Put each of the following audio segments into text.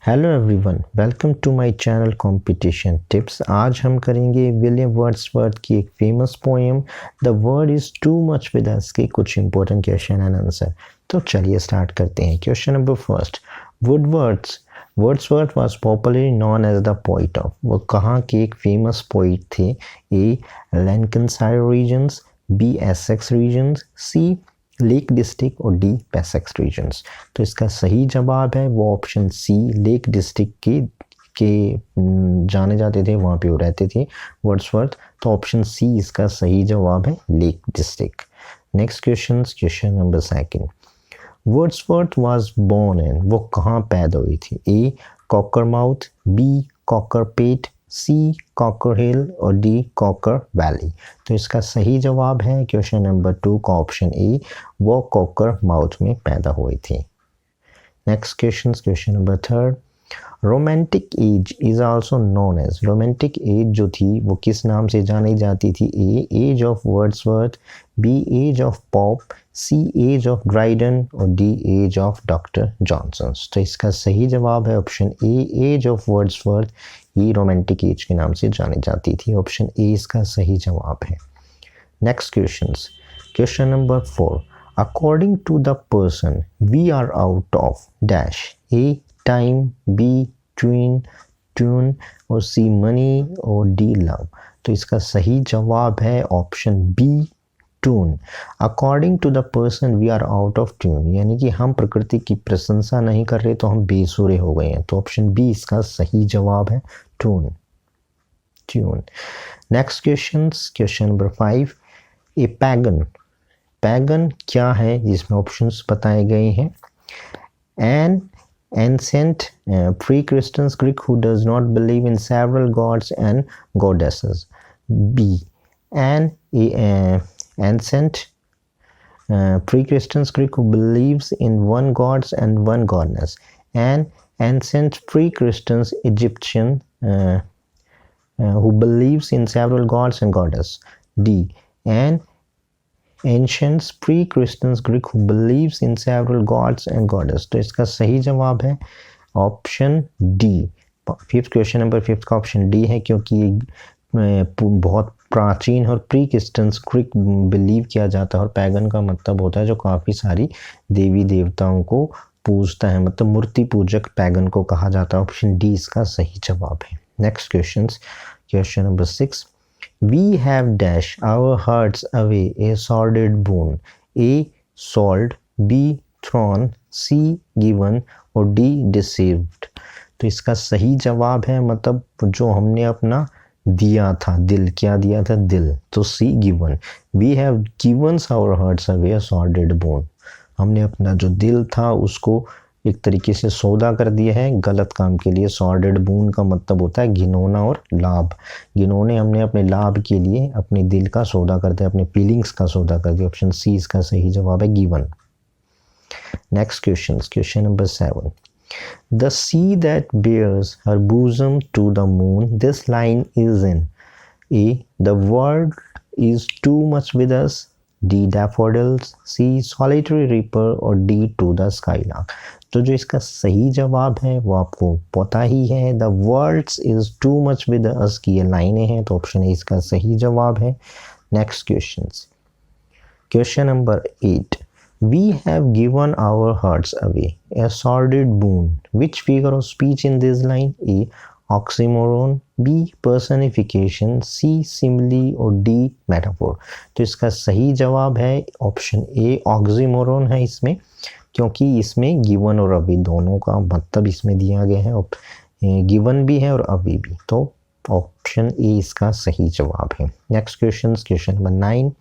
Hello everyone, welcome to my channel competition tips. आज हम करेंगे विलियम वर्ड्सवर्थ की एक famous poem the world is too much with us के कुछ इंपॉर्टेंट क्वेश्चन एंड आंसर। तो चलिए स्टार्ट करते हैं। Question number first, Wordsworth was popularly known as the poet of. वो कहाँ के एक फेमस पोइट थे? A Lancashire regions, B Essex regions, C Lake District और डी पैसेक्स रीजन्स। तो इसका सही जवाब है वो ऑप्शन सी, लेक डिस्ट्रिक्ट के जाने जाते थे, वहाँ पे वो रहते थे वर्ड्सवर्थ। तो ऑप्शन सी इसका सही जवाब है, Lake District. Next question number second, Wordsworth was born in, वो कहाँ पैदा हुई थी? ए कॉकरमाउथ, बी कॉकरपेट, सी कॉकर हिल और डी कॉकर वैली। तो इसका सही जवाब है क्वेश्चन नंबर 2 का ऑप्शन ए, वो कॉकर माउथ में पैदा हुई थी। Next question number third, romantic age is also known as. Romantic age जो थी वो किस नाम से जानी जाती थी? A age of Wordsworth, B age of Pope, C age of Dryden और D age of doctor Johnson. तो इसका सही जवाब है option A, age of Wordsworth ही रोमांटिक एज के नाम से जानी जाती थी। ऑप्शन ए इसका सही जवाब है। Next question number 4, according to the person we are out of dash. A time, B tune और सी मनी और डी लव। तो इसका सही जवाब है option B, tune. According to the person we are out of tune, यानी कि हम प्रकृति की प्रशंसा नहीं कर रहे तो हम बेसुरे हो गए हैं। तो ऑप्शन बी इसका सही जवाब है, tune. Next question number 5, a pagan क्या है? जिसमें ऑप्शंस बताए गए हैं। An ancient pre-Christian Greek who does not believe in several gods and goddesses. B, an ancient pre-Christian Greek who believes in one gods and one goddess. An ancient pre-Christian Egyptian who believes in several gods and goddesses. D, an ancient pre Christians Greek who believes in several gods and goddess. तो इसका सही जवाब है option D. Question number 5 का option D है, क्योंकि ये बहुत प्राचीन और प्री क्रिश्चियंस ग्रीक बिलीव किया जाता है। और पैगन का मतलब होता है जो काफ़ी सारी देवी देवताओं को पूजता है, मतलब मूर्ति पूजक पैगन को कहा जाता है। ऑप्शन डी इसका सही जवाब है। Next question number 6, we have dash our hearts away a sordid boon. A sold, B thrown, C given और D deceived। तो इसका सही जवाब है, मतलब जो हमने अपना दिया था, दिल, क्या दिया था? दिल। तो सी given. We have given our hearts away a sordid boon। हमने अपना जो दिल था उसको एक तरीके से सौदा कर दिया है गलत काम के लिए। सॉर्डेड बून का मतलब होता है घिनौना और लाभ। घिनौने हमने अपने लाभ के लिए अपने दिल का सौदा कर दिया, अपने फीलिंग्स का सौदा कर दिया। ऑप्शन सी इसका सही जवाब है, given. Next question number 7, the sea that bares her bosom to the moon, this line is in. A the world is too much with us, D daffodils, C solitary reaper और D to the skylark. तो जो इसका सही जवाब है वो आपको पता ही है, the world's is too much with us की ये लाइनें हैं। तो ऑप्शन ए इसका सही जवाब है। Next question number 8, we have given our hearts away a sordid boon, which figure of speech in this line? A oxymoron, B personification, C simile और डी मेटाफोर। तो इसका सही जवाब है ऑप्शन ए, ऑक्सीमोरोन है इसमें, क्योंकि इसमें गिवन और अभी दोनों का मतलब इसमें दिया गया है। गिवन भी है और अभी भी। तो ऑप्शन ए इसका सही जवाब है। Next question number 9,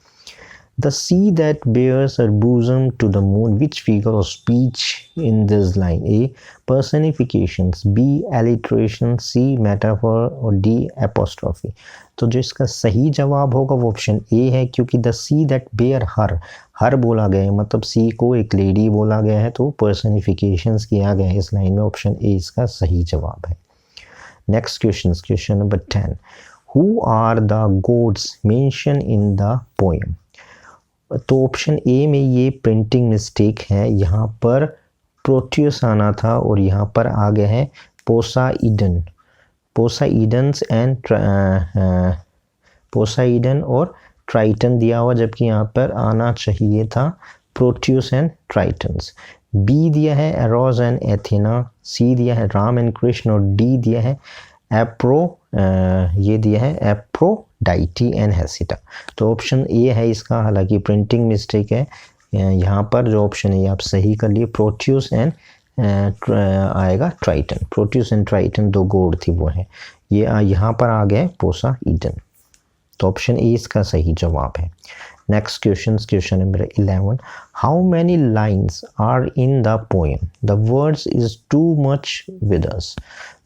the sea that bares her bosom to the moon, which figure of speech in this line? A personification, B alliteration, C metaphor और डी एपोस्ट्रॉफी। तो जो इसका सही जवाब होगा वो ऑप्शन ए है, क्योंकि द सी दैट बेयर हर बोला गया है, मतलब सी को एक लेडी बोला गया है, तो पर्सनिफिकेशंस किया गया है इस लाइन में। ऑप्शन ए इसका सही जवाब है। Next question number 10, who are the gods mentioned in the poem? तो ऑप्शन ए में ये प्रिंटिंग मिस्टेक है, यहाँ पर प्रोटियस आना था और यहाँ पर आ गया है पोसाइडन, पोसाइडन्स एंड पोसाइडन और ट्राइटन दिया हुआ, जबकि यहाँ पर आना चाहिए था प्रोट्यूस एंड ट्राइटन्स। बी दिया है एरोस एंड एथेना, सी दिया है राम एंड कृष्ण और डी दिया है ये दिया है एप्रोडाइटी एंड हेसिटा। तो ऑप्शन ए है इसका, हालांकि प्रिंटिंग मिस्टेक है यहाँ पर। जो ऑप्शन है आप सही कर लिए, प्रोट्यूस एंड आएगा ट्राइटन, प्रोट्यूस एंड ट्राइटन दो गॉड थी वो है, ये यहाँ पर आ गया पोसाइडन। तो ऑप्शन ए इसका सही जवाब है। Next question number 11, how many lines are in the poem the words is too much with us.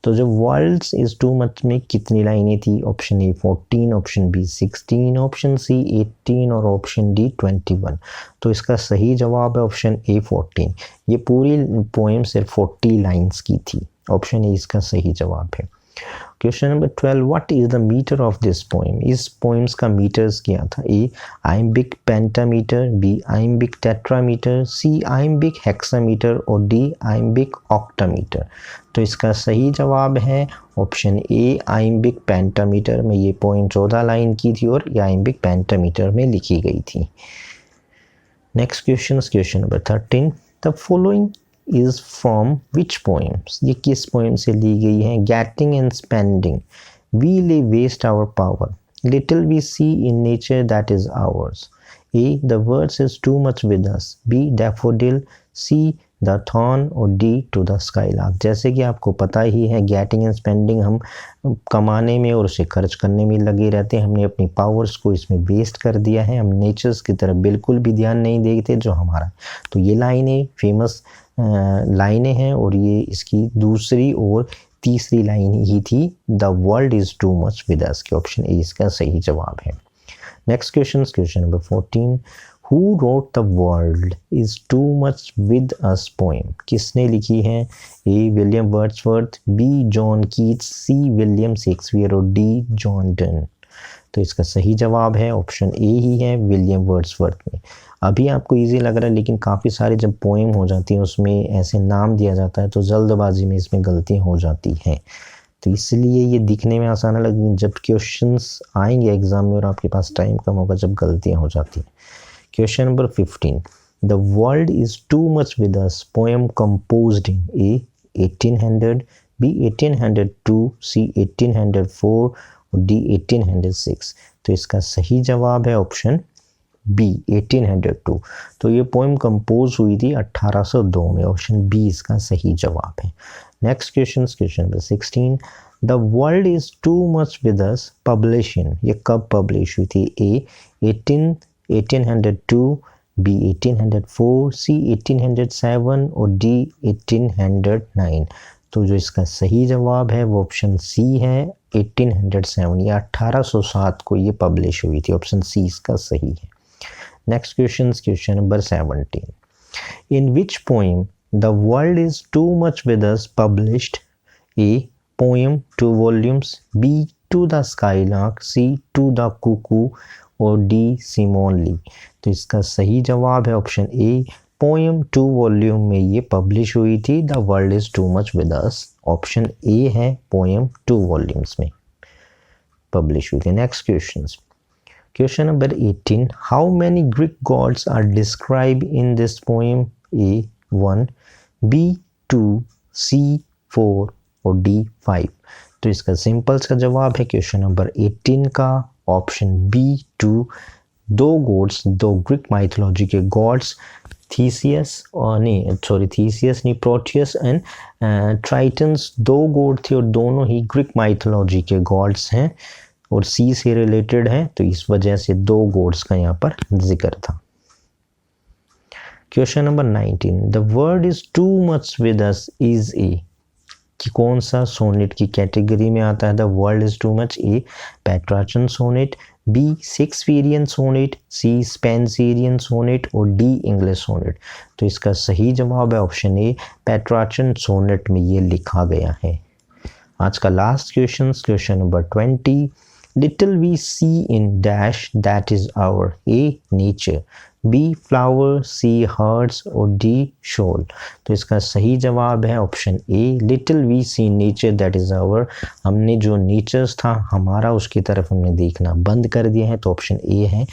तो जो वर्ड्स इज टू मच में कितनी लाइनें थी? Option A 14, option B 16, option C 18 और ऑप्शन डी 21। तो इसका सही जवाब है ऑप्शन ए 14। ये पूरी पोएम सिर्फ 40 लाइन्स की थी। ऑप्शन ए इसका सही जवाब है। Question number 12, what is the metre of this poem. इस पोएम्स का मीटर्स क्या था? A iambic pentameter, B iambic tetrameter, C iambic hexameter और डी आइम्बिक ऑक्टामीटर। तो इसका सही जवाब है ऑप्शन ए आइम्बिक पेंटामीटर में ये पोएम 14 लाइन की थी और ये आइम्बिक पेंटामीटर में लिखी गई थी। Next question number 13, the following is from which poems. ये किस पोएम से ली गई है? Getting and spending, we lay waste our power, little we see in nature that is ours, A the words is too much with us, B daffodil, C the thorn और D to the skylark. जैसे कि आपको पता ही है getting and spending हम कमाने में और उसे खर्च करने में लगे रहते हैं। हमने अपनी पावर्स को इसमें वेस्ट कर दिया है, हम नेचर्स की तरफ बिल्कुल भी ध्यान नहीं देते जो हमारा। तो ये लाइनें फेमस लाइनें हैं और ये इसकी दूसरी और तीसरी लाइन ही थी, the world is too much with us, के ऑप्शन ए इसका सही जवाब है। Next question number 14, who wrote the world is too much with us poem. किसने लिखी है? A William Wordsworth, B John Keats, C William Shakespeare और D John Donne. तो इसका सही जवाब है ऑप्शन ए ही है, विलियम वर्ड्सवर्थ में। अभी आपको इजी लग रहा है, लेकिन काफ़ी सारे जब पोएम हो जाती हैं उसमें ऐसे नाम दिया जाता है तो जल्दबाजी में इसमें गलतियाँ हो जाती हैं। तो इसलिए ये दिखने में आसान लगे, जब क्वेश्चंस आएंगे एग्जाम में और आपके पास टाइम कम होगा जब गलतियाँ हो जाती हैं। Question number 15, the world is too much with us poem composed in A 1800, B 1802, C 1804 और डी 1806। तो इसका सही जवाब है ऑप्शन बी 1802। तो ये पोएम कंपोज हुई थी 1802 में, ऑप्शन बी इसका सही जवाब है। Next question number 16, the world is too much with us publish in, ये कब पब्लिश हुई थी? ए 1802, बी 1804, सी 1807 और डी 1809। तो जो इसका सही जवाब है वो ऑप्शन सी है 1807, या 1807 को ये पब्लिश हुई थी। ऑप्शन सी इसका सही है। Next question number 17, in which poem the world is too much with us published? A poem 2 volumes, B to the skylark, C to the cuckoo और डी सिमोन ली। तो इसका सही जवाब है ऑप्शन ए, पोएम 2 वॉल्यूम में ये पब्लिश हुई थी, the world is too much with us. Option A है पोएम 2 वॉल्यूम्स में पब्लिश हुई थी। Next question number 18, how many Greek gods are describe in this poem? A 1, B 2, C 4 और D 5। तो इसका सिंपल सा जवाब है क्वेश्चन नंबर 18 का ऑप्शन बी 2। दो ग्रीक माइथोलॉजी के गॉड्स थीसियस नहीं प्रोटियस एंड ट्राइटन्स, दो गॉड थे और दोनों ही ग्रीक माइथोलॉजी के गॉड्स हैं और सी से रिलेटेड है, तो इस वजह से दो गॉड्स का यहाँ पर जिक्र था। Question number 19, the word is too much with us is a, कि कौन सा सोनेट की कैटेगरी में आता है? The world is too much, A Petrarchan sonnet, B Shakespearean sonnet, C Spenserian sonnet और डी इंग्लिश सोनेट। तो इसका सही जवाब है ऑप्शन ए, पेट्राचन सोनेट में ये लिखा गया है। आज का last question number 20, little we see in dash that is our A nature, B flower, C herds और D shoal। तो इसका सही जवाब है option A, little we see nature that is our. हमने जो नेचर्स था हमारा उसकी तरफ हमने देखना बंद कर दिया है, तो ऑप्शन ए है।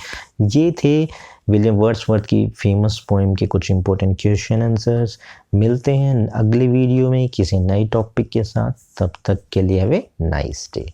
ये थे विलियम वर्ड्सवर्थ की फेमस पोएम के कुछ इंपॉर्टेंट क्वेश्चन आंसर्स। मिलते हैं अगले वीडियो में किसी नए टॉपिक के साथ, तब तक के लिए हैव ए नाइस डे।